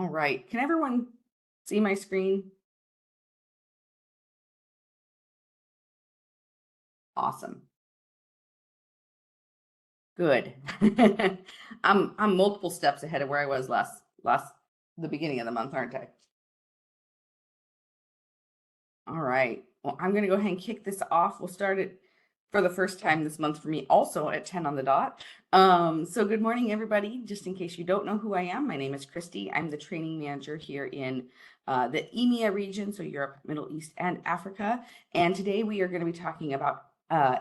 All right, can everyone see my screen? Awesome. Good. I'm multiple steps ahead of where I was last the beginning of the month, aren't I? All right. Well, I'm going to go ahead and kick this off. We'll start it for the first time this month for me, also at 10 on the dot. So good morning, everybody. Just in case you don't know who I am, my name is Christy. I'm the training manager here in the EMEA region, so Europe, Middle East, and Africa. And today we are going to be talking about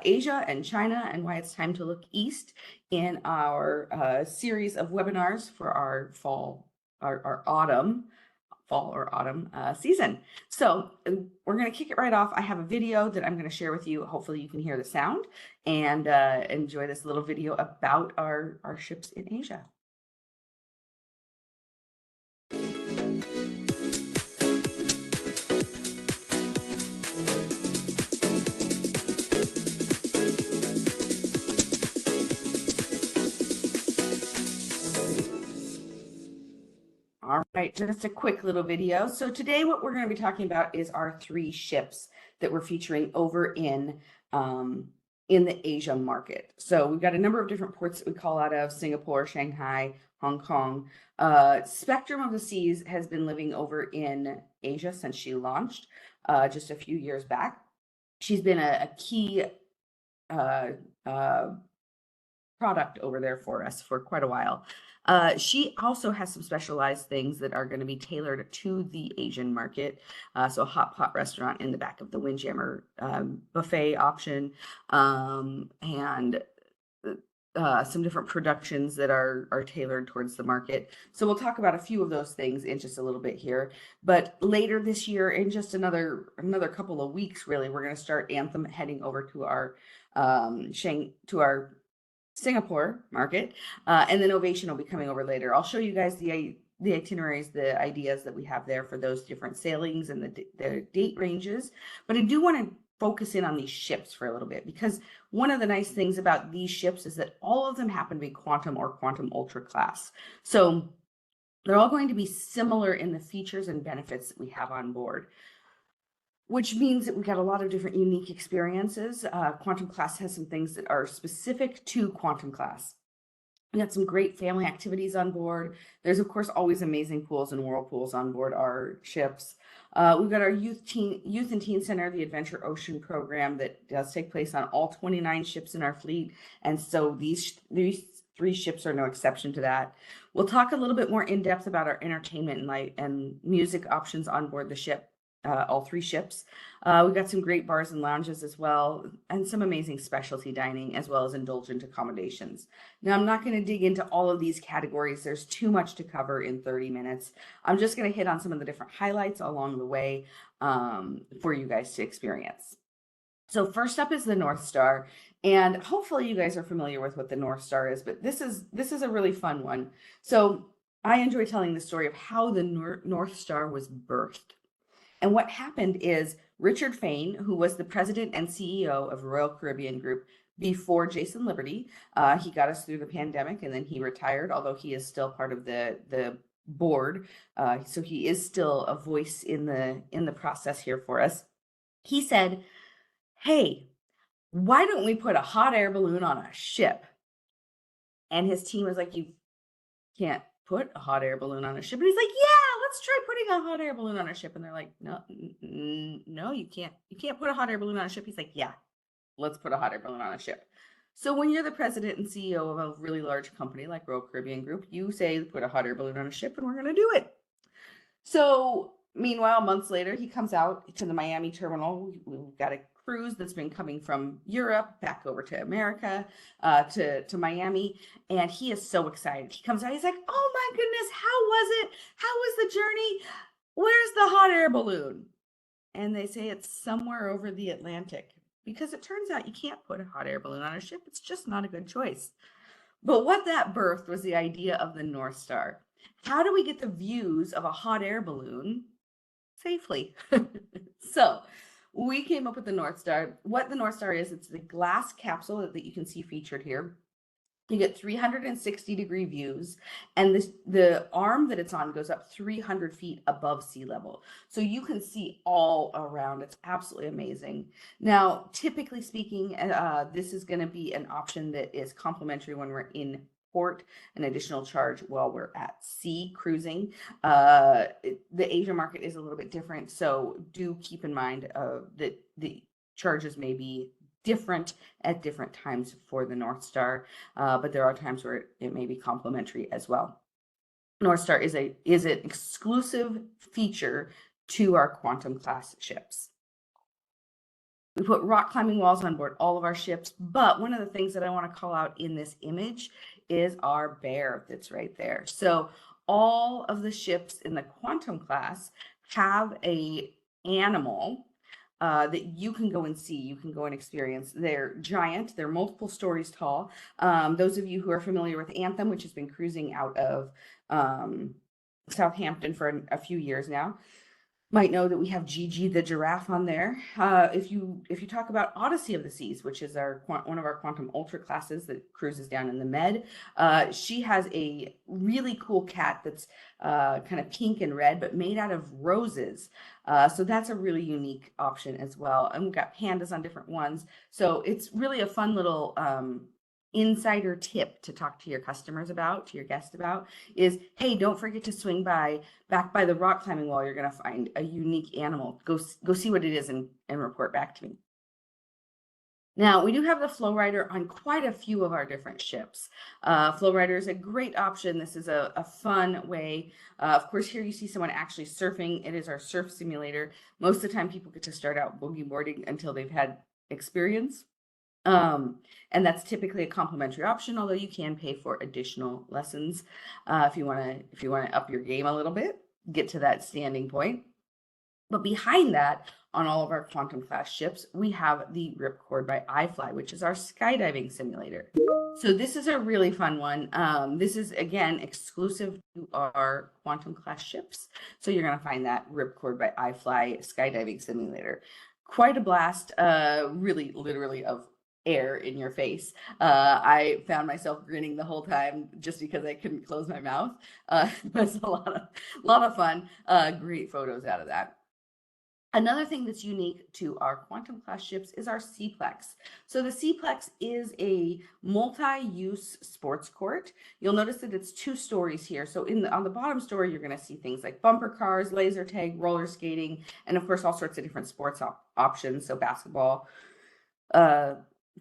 Asia and China and why it's time to look east in our series of webinars for our fall or autumn season. So we're going to kick it right off. I have a video that I'm going to share with you. Hopefully you can hear the sound and enjoy this little video about our ships in Asia. All right, just a quick little video. So today what we're going to be talking about is our 3 ships that we're featuring over in the Asia market. So we've got a number of different ports that we call out of: Singapore, Shanghai, Hong Kong. Spectrum of the Seas has been living over in Asia since she launched just a few years back. She's been a key uh, uh, product over there for us for quite a while. She also has some specialized things that are going to be tailored to the Asian market. So a hot pot restaurant in the back of the Windjammer buffet option, and some different productions that are tailored towards the market. So we'll talk about a few of those things in just a little bit here. But later this year, in just another couple of weeks, really, we're going to start Anthem heading over to our Singapore market, and then Ovation will be coming over later. I'll show you guys the itineraries, the ideas that we have there for those different sailings and the date ranges. But I do want to focus in on these ships for a little bit, because one of the nice things about these ships is that all of them happen to be Quantum or Quantum Ultra class. So they're all going to be similar in the features and benefits that we have on board, which means that we've got a lot of different unique experiences. Quantum class has some things that are specific to Quantum class. We got some great family activities on board. There's, of course, always amazing pools and whirlpools on board our ships. We've got our Youth and Teen Center, the Adventure Ocean program that does take place on all 29 ships in our fleet. And so these 3 ships are no exception to that. We'll talk a little bit more in depth about our entertainment and light and music options on board the ship. All 3 ships. We've got some great bars and lounges as well, and some amazing specialty dining, as well as indulgent accommodations. Now, I'm not going to dig into all of these categories. There's too much to cover in 30 minutes. I'm just going to hit on some of the different highlights along the way for you guys to experience. So first up is the North Star, and hopefully you guys are familiar with what the North Star is, but this is a really fun one. So I enjoy telling the story of how the North Star was birthed. And what happened is Richard Fain, who was the president and CEO of Royal Caribbean Group before Jason Liberty, he got us through the pandemic and then he retired, although he is still part of the board. So he is still a voice in the process here for us. He said, "Hey, why don't we put a hot air balloon on a ship?" And his team was like, "You can't put a hot air balloon on a ship." And he's like, "Yeah, let's try putting a hot air balloon on a ship." And they're like, "No, no, you can't put a hot air balloon on a ship." He's like, "Yeah, let's put a hot air balloon on a ship." So when you're the president and CEO of a really large company like Royal Caribbean Group, you say, "Put a hot air balloon on a ship," and we're going to do it. So meanwhile, months later, he comes out to the Miami terminal. We've got a cruise that's been coming from Europe back over to America, to Miami, and he is so excited. He comes out, he's like, "Oh my goodness, how was it? How was the journey? Where's the hot air balloon?" And they say it's somewhere over the Atlantic, because it turns out you can't put a hot air balloon on a ship. It's just not a good choice. But what that birthed was the idea of the North Star. How do we get the views of a hot air balloon safely? So we came up with the North Star. What the North Star is, it's the glass capsule that you can see featured here. You get 360-degree views, and the arm that it's on goes up 300 feet above sea level. So you can see all around. It's absolutely amazing. Now, typically speaking, this is going to be an option that is complimentary when we're in port, an additional charge while we're at sea cruising. The Asia market is a little bit different, so do keep in mind that the charges may be different at different times for the North Star, but there are times where it may be complimentary as well. North Star is an exclusive feature to our Quantum class ships. We put rock climbing walls on board all of our ships, but one of the things that I want to call out in this image is our bear that's right there. So all of the ships in the Quantum class have a animal that you can go and see, you can go and experience. They're giant, they're multiple stories tall. Those of you who are familiar with Anthem, which has been cruising out of Southampton for a few years now, might know that we have Gigi the giraffe on there. If you talk about Odyssey of the Seas, which is one of our Quantum Ultra classes that cruises down in the Med, she has a really cool cat that's kind of pink and red, but made out of roses. So that's a really unique option as well. And we've got pandas on different ones. So it's really a fun little insider tip to talk to your customers about, to your guests about, is, hey, don't forget to swing back by the rock climbing wall. You're going to find a unique animal. Go see what it is and report back to me. Now, we do have the Flowrider on quite a few of our different ships. Flowrider is a great option. This is a fun way. Of course, here you see someone actually surfing. It is our surf simulator. Most of the time, people get to start out boogie boarding until they've had experience. And that's typically a complimentary option, although you can pay for additional lessons if you want to up your game a little bit, get to that standing point. But behind that, on all of our Quantum class ships, we have the Ripcord by iFly, which is our skydiving simulator. So this is a really fun one. This is, again, exclusive to our Quantum class ships. So you're going to find that Ripcord by iFly skydiving simulator. Quite a blast, really literally of air in your face. I found myself grinning the whole time just because I couldn't close my mouth. It was a lot of fun. Great photos out of that. Another thing that's unique to our Quantum class ships is our Seaplex. So the Seaplex is a multi-use sports court. You'll notice that it's 2 stories here. So on the bottom story, you're going to see things like bumper cars, laser tag, roller skating, and of course all sorts of different sports options. So basketball,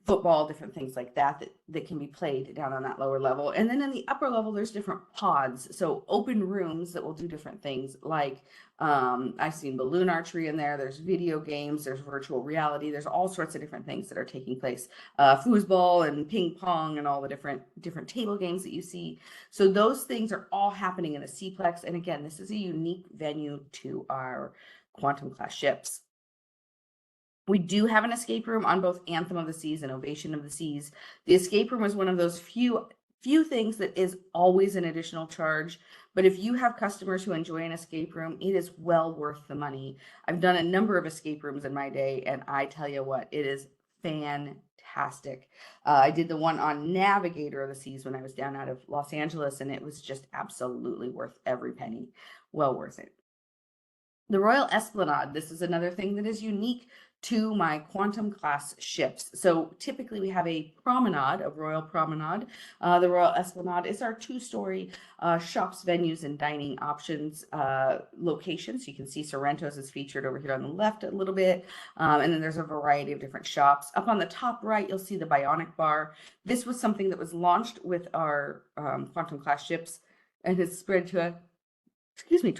football, different things like that can be played down on that lower level. And then in the upper level, there's different pods, so open rooms that will do different things, like I've seen balloon archery in there, there's video games, there's virtual reality, there's all sorts of different things that are taking place, foosball and ping pong and all the different table games that you see. So those things are all happening in the Seaplex. And again, this is a unique venue to our Quantum class ships. We do have an escape room on both Anthem of the Seas and Ovation of the Seas. The escape room is one of those few things that is always an additional charge. But if you have customers who enjoy an escape room, it is well worth the money. I've done a number of escape rooms in my day, and I tell you what, it is fantastic. I did the one on Navigator of the Seas when I was down out of Los Angeles, and it was just absolutely worth every penny. Well worth it. The Royal Esplanade, this is another thing that is unique to my Quantum class ships. So typically we have a promenade, a royal promenade. The Royal Esplanade is our 2-story shops, venues, and dining options locations. You can see Sorrento's is featured over here on the left a little bit. And then there's a variety of different shops. Up on the top right, you'll see the Bionic Bar. This was something that was launched with our Quantum class ships and has spread to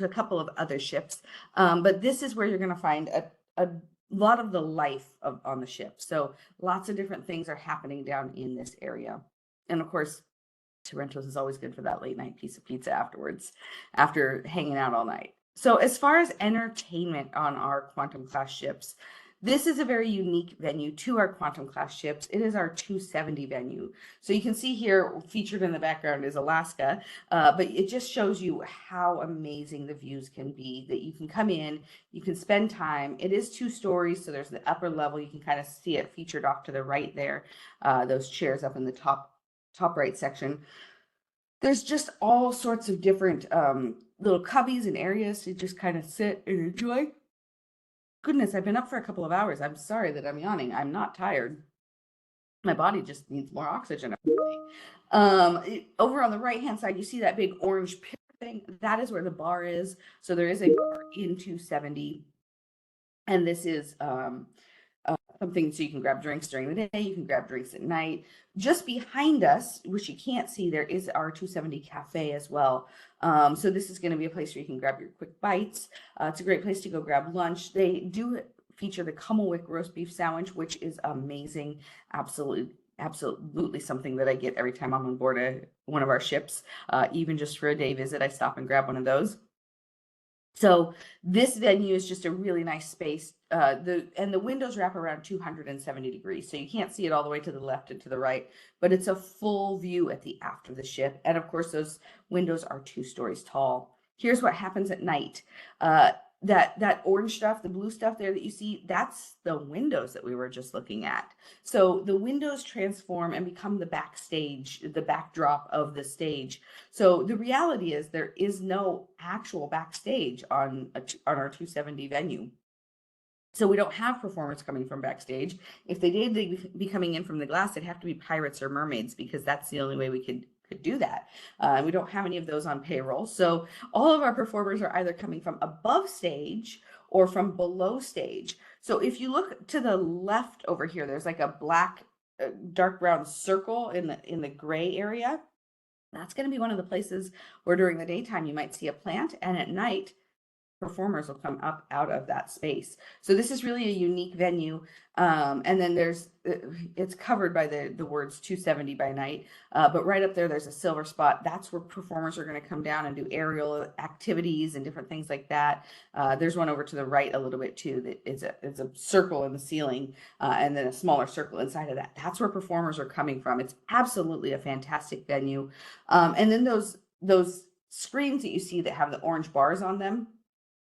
a couple of other ships. But this is where you're going to find a lot of the life on the ship. So lots of different things are happening down in this area. And of course, Sorrento's is always good for that late night piece of pizza afterwards, after hanging out all night. So as far as entertainment on our Quantum class ships, this is a very unique venue to our Quantum class ships. It is our 270 venue. So you can see here, featured in the background is Alaska, but it just shows you how amazing the views can be, that you can come in, you can spend time. It is 2 stories, so there's the upper level. You can kind of see it featured off to the right there, those chairs up in the top top right section, there's just all sorts of different little cubbies and areas to just kind of sit and enjoy. Goodness, I've been up for a couple of hours. I'm sorry that I'm yawning. I'm not tired. My body just needs more oxygen. Over on the right hand side, you see that big orange pillar thing. That is where the bar is. So there is a bar in 270, and this is something so you can grab drinks during the day, you can grab drinks at night. Just behind us, which you can't see, there is our 270 cafe as well. So this is going to be a place where you can grab your quick bites. It's a great place to go grab lunch. They do feature the Cummelwick roast beef sandwich, which is amazing. Absolutely something that I get every time I'm on board one of our ships. Even just for a day visit, I stop and grab one of those. So this venue is just a really nice space. The windows wrap around 270 degrees, so you can't see it all the way to the left and to the right, but it's a full view at the aft of the ship. And of course, those windows are 2 stories tall. Here's what happens at night. That orange stuff, the blue stuff there that you see, that's the windows that we were just looking at. So the windows transform and become the backstage, the backdrop of the stage. So the reality is there is no actual backstage on our 270 venue. So we don't have performers coming from backstage. If they did, they'd be coming in from the glass. It'd have to be pirates or mermaids, because that's the only way we could do that. We don't have any of those on payroll. So all of our performers are either coming from above stage or from below stage. So if you look to the left over here, there's like a black, dark brown circle in the gray area. That's going to be one of the places where during the daytime you might see a plant, and at night performers will come up out of that space. So this is really a unique venue. And then it's covered by the words 270 by night, but right up there's a silver spot. That's where performers are going to come down and do aerial activities and different things like that. There's one over to the right a little bit too, that it's a circle in the ceiling, and then a smaller circle inside of that. That's where performers are coming from. It's absolutely a fantastic venue. And then those screens that you see that have the orange bars on them,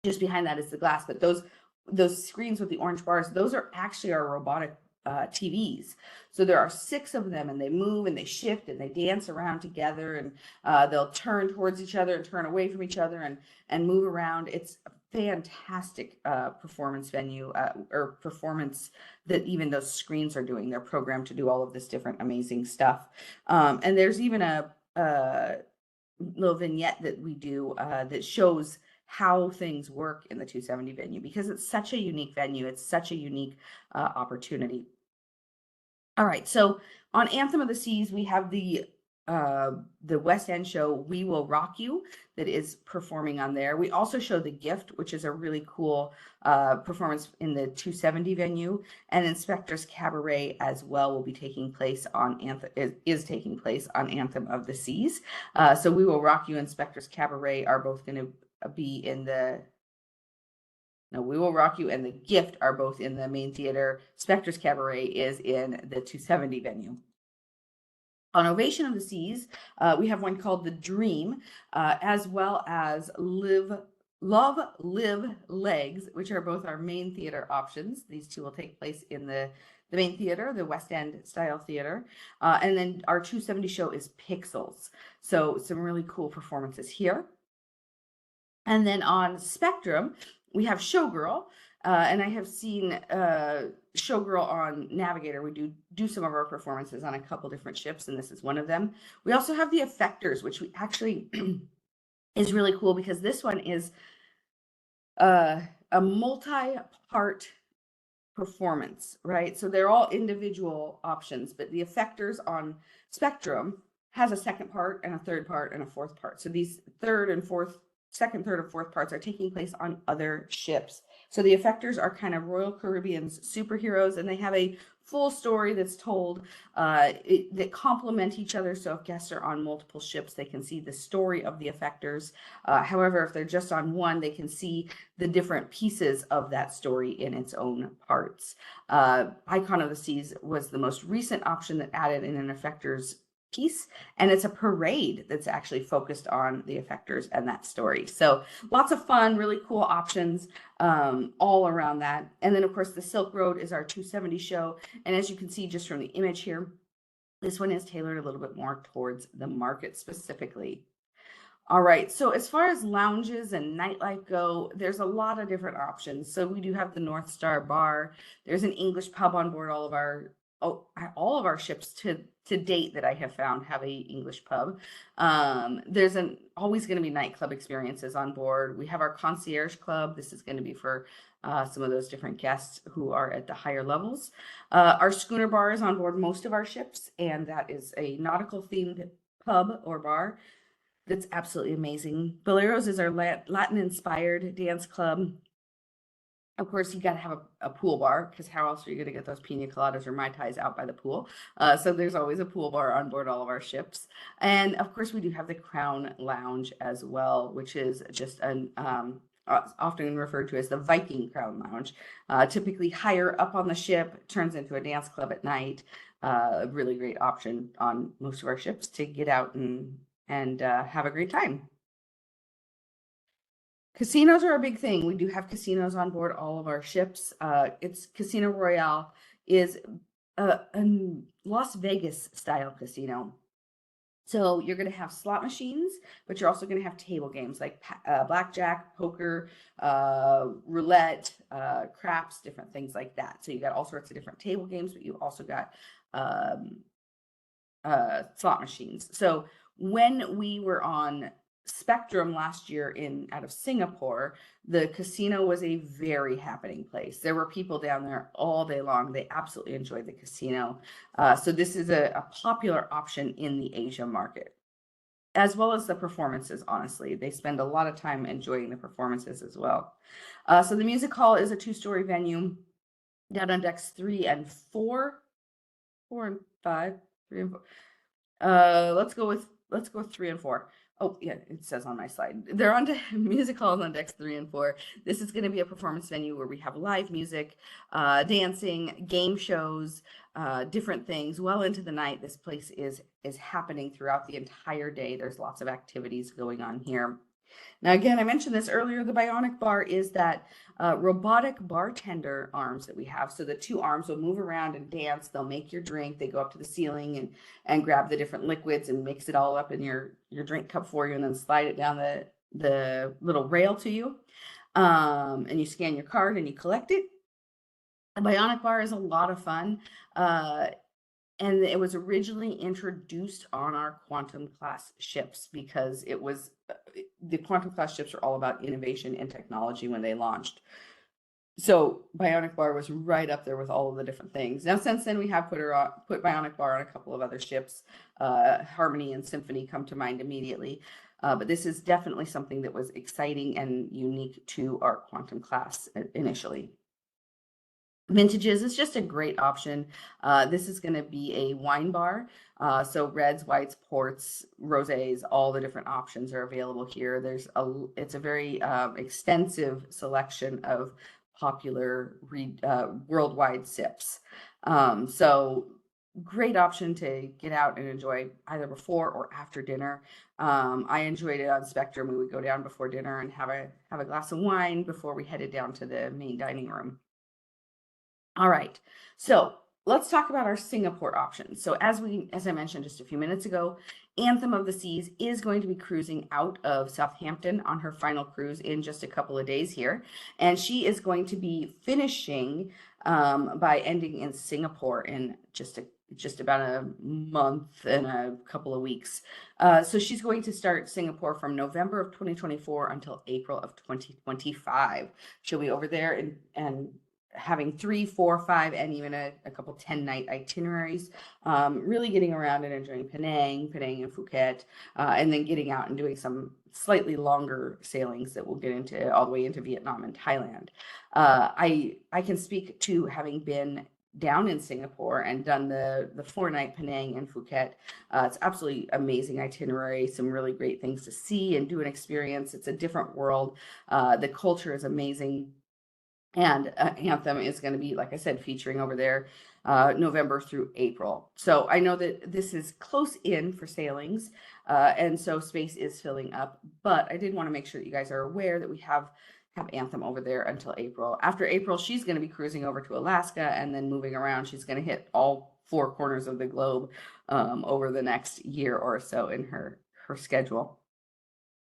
just behind that is the glass, but those screens with the orange bars, those are actually our robotic TVs. So there are 6 of them, and they move and they shift and they dance around together, and they'll turn towards each other and turn away from each other and move around. It's a fantastic performance venue, or performance that even those screens are doing. They're programmed to do all of this different amazing stuff. And there's even a little vignette that we do that shows how things work in the 270 venue, because it's such a unique venue. It's such a unique opportunity. All right, so on Anthem of the Seas, we have the West End show We Will Rock You that is performing on there. We also show The Gift, which is a really cool performance in the 270 venue, and Inspector's Cabaret as well will be taking place on Anthem, is taking place on Anthem of the Seas. So We Will Rock You and Inspector's Cabaret are both going to be in the We Will Rock You and The Gift are both in the main theater. Spectre's Cabaret is in the 270 venue. On Ovation of the Seas, we have one called The Dream, as well as Love, Live, Legs, which are both our main theater options. These 2 will take place in the main theater, the West End style theater. And then our 270 show is Pixels. So some really cool performances here. And then on Spectrum, we have Showgirl, and I have seen Showgirl on Navigator. We do some of our performances on a couple different ships, and this is one of them. We also have the Effectors, which we actually is really cool, because this one is a multi-part performance, right? So they're all individual options, but the Effectors on Spectrum has a second part and a third part and a fourth part. So these second, third, and fourth parts are taking place on other ships. So the Effectors are kind of Royal Caribbean's superheroes, and they have a full story that's told that complement each other. So if guests are on multiple ships, they can see the story of the Effectors. However, if they're just on one, they can see the different pieces of that story in its own parts. Icon of the Seas was the most recent option that added in an Effectors piece, and it's a parade that's actually focused on the Effectors and that story. So lots of fun, really cool options all around that. And then of course the Silk Road is our 270 show, and as you can see just from the image here, This one is tailored a little bit more towards the market specifically. All right, so as far as lounges and nightlife go, there's a lot of different options. So we do have the North Star Bar. There's an English pub on board all of our ships to date that I have found have a English pub. There's an always going to be nightclub experiences on board. We have our concierge club. This is going to be for some of those different guests who are at the higher levels. Our schooner bar is on board most of our ships, and that is a nautical themed pub or bar that's absolutely amazing. Boleros is our Latin inspired dance club. Of course, you got to have a pool bar, because how else are you going to get those pina coladas or mai tais out by the pool? So there's always a pool bar on board all of our ships. And of course, we do have the Crown Lounge as well, which is just an often referred to as the Viking Crown Lounge. Typically higher up on the ship, turns into a dance club at night. A really great option on most of our ships to get out and have a great time. Casinos are a big thing. We do have casinos on board all of our ships. It's Casino Royale is a Las Vegas style casino. So you're going to have slot machines, but you're also going to have table games like blackjack, poker, roulette, craps, different things like that. So you got all sorts of different table games, but you also got um, slot machines. So when we were on Spectrum last year out of Singapore, the casino was a very happening place. There were people down there all day long. They absolutely enjoyed the casino. So this is a popular option in the Asia market, as well as the performances. Honestly, they spend a lot of time enjoying the performances as well. So the music hall is a 2-story venue down on decks 3 and 4, 4 and 5, 3 and 4. Let's go with 3 and 4. Oh, yeah, it says on my slide. They're on music halls on decks 3 and 4. This is going to be a performance venue where we have live music, dancing, game shows, different things well into the night. This place is happening throughout the entire day. There's lots of activities going on here. Now, again, I mentioned this earlier, the Bionic Bar is that robotic bartender arms that we have. So the two arms will move around and dance. They'll make your drink. They go up to the ceiling and grab the different liquids and mix it all up in your drink cup for you, and then slide it down the little rail to you. And you scan your card and you collect it. The Bionic Bar is a lot of fun. And it was originally introduced on our Quantum class ships because it was the Quantum class ships are all about innovation and technology when they launched. So Bionic Bar was right up there with all of the different things. Now, since then, we have put Bionic Bar on a couple of other ships. Harmony and Symphony come to mind immediately. But this is definitely something that was exciting and unique to our Quantum class initially. Vintages is just a great option. This is going to be a wine bar. So reds, whites, ports, rosés, all the different options are available here. It's a very extensive selection of popular worldwide sips. So great option to get out and enjoy either before or after dinner. I enjoyed it on Spectrum. We would go down before dinner and have a glass of wine before we headed down to the main dining room. All right, so let's talk about our Singapore options. So as I mentioned just a few minutes ago, Anthem of the Seas is going to be cruising out of Southampton on her final cruise in just a couple of days here. And she is going to be finishing by ending in Singapore in just about a month and a couple of weeks. So she's going to start Singapore from November of 2024 until April of 2025. She'll be over there and having 3, 4, 5, and even a couple 10-night itineraries, really getting around and enjoying Penang and Phuket, and then getting out and doing some slightly longer sailings that we'll get into all the way into Vietnam and Thailand. I can speak to having been down in Singapore and done the 4-night Penang and Phuket. It's absolutely amazing itinerary, some really great things to see and do and experience. It's a different world. The culture is amazing. And Anthem is going to be, like I said, featuring over there November through April. So I know that this is close in for sailings, and so space is filling up. But I did want to make sure that you guys are aware that we have Anthem over there until April. After April, she's going to be cruising over to Alaska and then moving around. She's going to hit all four corners of the globe over the next year or so in her schedule.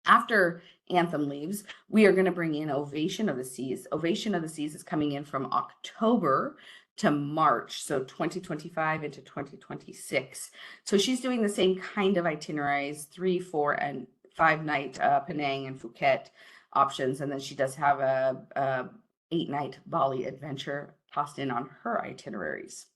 After Anthem leaves, we are going to bring in Ovation of the Seas. Ovation of the Seas is coming in from October to March, so 2025 into 2026. So she's doing the same kind of itineraries, 3, 4, and 5 night Penang and Phuket options, and then she does have a 8-night Bali adventure tossed in on her itineraries.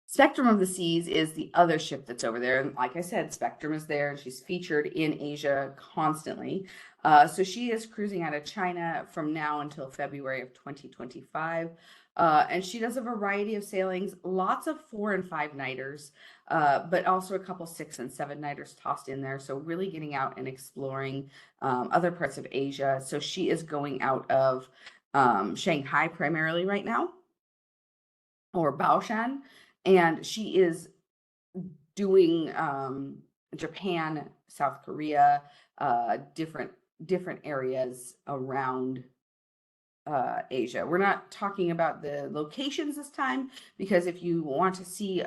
Spectrum of the Seas is the other ship that's over there. And like I said, Spectrum is there and she's featured in Asia constantly. So she is cruising out of China from now until February of 2025. And she does a variety of sailings, lots of 4 and 5 nighters, but also a couple 6 and 7 nighters tossed in there. So really getting out and exploring other parts of Asia. So she is going out of Shanghai primarily right now, or Baoshan, and she is doing Japan, South Korea, different areas around Asia. We're not talking about the locations this time, because if you want to see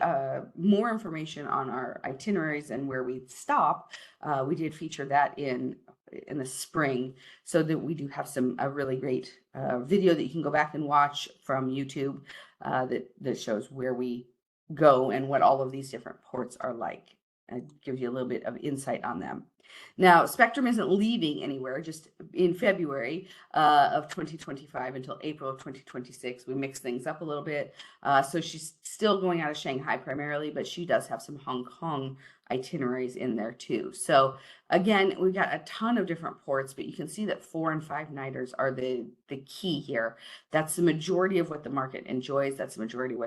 more information on our itineraries and where we stop, we did feature that in the spring, so that we do have a really great video that you can go back and watch from YouTube that shows where we go and what all of these different ports are like. It gives you a little bit of insight on them. Now, Spectrum isn't leaving anywhere, just in February of 2025 until April of 2026. We mix things up a little bit. So she's still going out of Shanghai primarily, but she does have some Hong Kong itineraries in there too. So again, we've got a ton of different ports, but you can see that 4 and 5 nighters are the key here. That's the majority of what the market enjoys. That's the majority of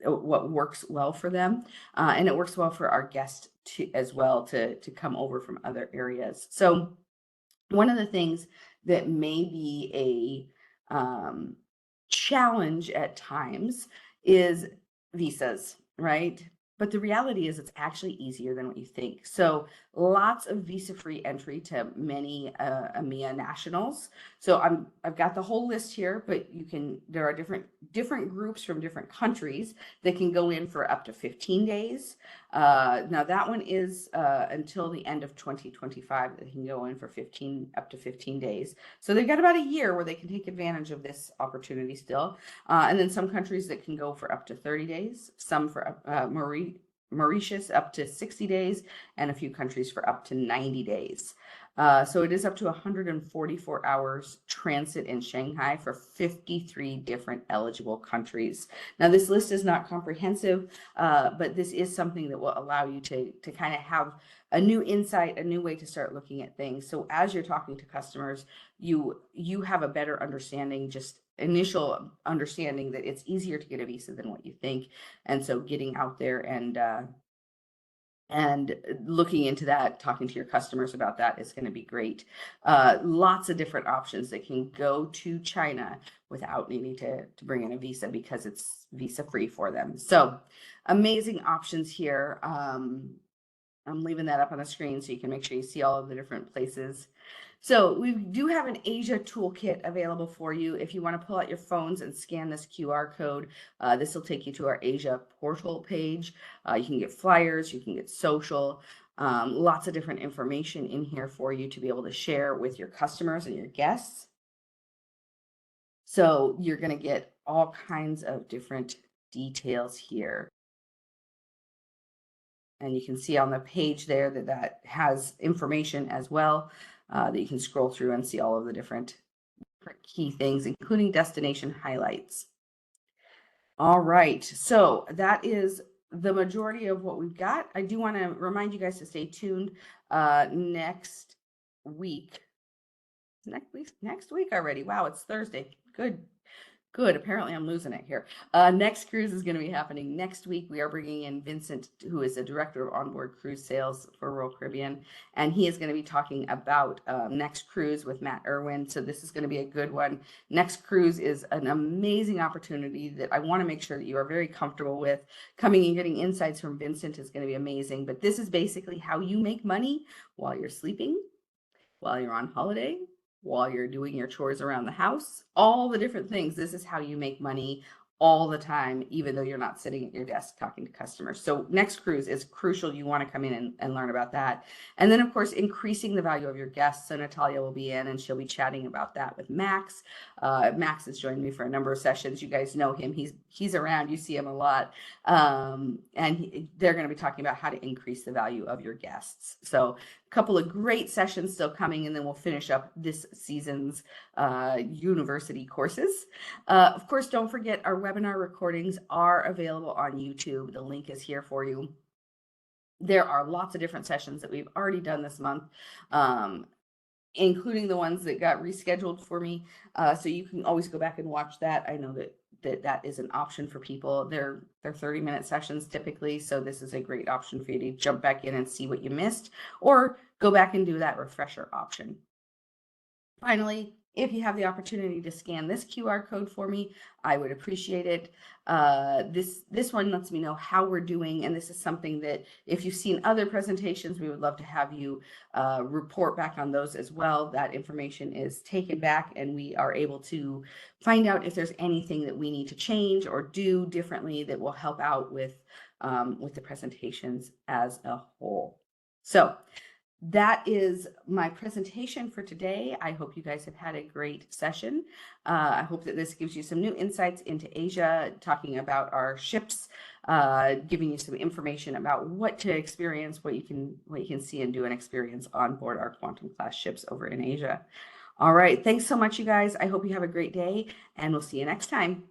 what works well for them, and it works well for our guests as well to come over from other areas. So one of the things that may be a challenge at times is visas, right? But the reality is it's actually easier than what you think. So lots of visa-free entry to many EMEA nationals. So I've got the whole list here, but there are different groups from different countries that can go in for up to 15 days. Now that one is until the end of 2025 that they can go in for up to 15 days. So they've got about a year where they can take advantage of this opportunity still. And then some countries that can go for up to 30 days, some for Mauritius up to 60 days, and a few countries for up to 90 days. So it is up to 144 hours transit in Shanghai for 53 different eligible countries. Now, this list is not comprehensive, but this is something that will allow you to kind of have a new insight, a new way to start looking at things. So as you're talking to customers, you have a better understanding, just initial understanding that it's easier to get a visa than what you think. And so getting out there and looking into that, talking to your customers about that is going to be great. Lots of different options that can go to China without needing to bring in a visa, because it's visa free for them. So amazing options here. I'm leaving that up on the screen so you can make sure you see all of the different places. So we do have an Asia toolkit available for you. If you want to pull out your phones and scan this QR code, this will take you to our Asia portal page. You can get flyers, you can get social, lots of different information in here for you to be able to share with your customers and your guests. So you're going to get all kinds of different details here. And you can see on the page there that has information as well, that you can scroll through and see all of the different key things, including destination highlights. All right, so that is the majority of what we've got. I do want to remind you guys to stay tuned next week. Next week already. Wow, it's Thursday. Good. Apparently I'm losing it here. Next cruise is going to be happening next week. We are bringing in Vincent, who is a director of onboard cruise sales for Royal Caribbean, and he is going to be talking about next cruise with Matt Irwin. So this is going to be a good one. Next cruise is an amazing opportunity that I want to make sure that you are very comfortable with. Coming and getting insights from Vincent is going to be amazing. But this is basically how you make money while you're sleeping, while you're on holiday, while you're doing your chores around the house, all the different things. This is how you make money all the time, even though you're not sitting at your desk talking to customers. So next cruise is crucial. You want to come in and learn about that. And then of course, increasing the value of your guests. So Natalia will be in and she'll be chatting about that with Max. Max has joined me for a number of sessions. You guys know him. He's around. You see him a lot. They're going to be talking about how to increase the value of your guests. So a couple of great sessions still coming, and then we'll finish up this season's university courses. Of course, don't forget our webinar recordings are available on YouTube. The link is here for you. There are lots of different sessions that we've already done this month, including the ones that got rescheduled for me. So you can always go back and watch that. I know that is an option for people. They're 30-minute sessions typically, so this is a great option for you to jump back in and see what you missed, or go back and do that refresher option. Finally, if you have the opportunity to scan this QR code for me, I would appreciate it. This one lets me know how we're doing, and this is something that if you've seen other presentations, we would love to have you report back on those as well. That information is taken back, and we are able to find out if there's anything that we need to change or do differently that will help out with the presentations as a whole. So that is my presentation for today. I hope you guys have had a great session. I hope that this gives you some new insights into Asia, talking about our ships, giving you some information about what to experience, what you can see and do and experience on board our Quantum class ships over in Asia. All right, thanks so much, you guys. I hope you have a great day, and we'll see you next time.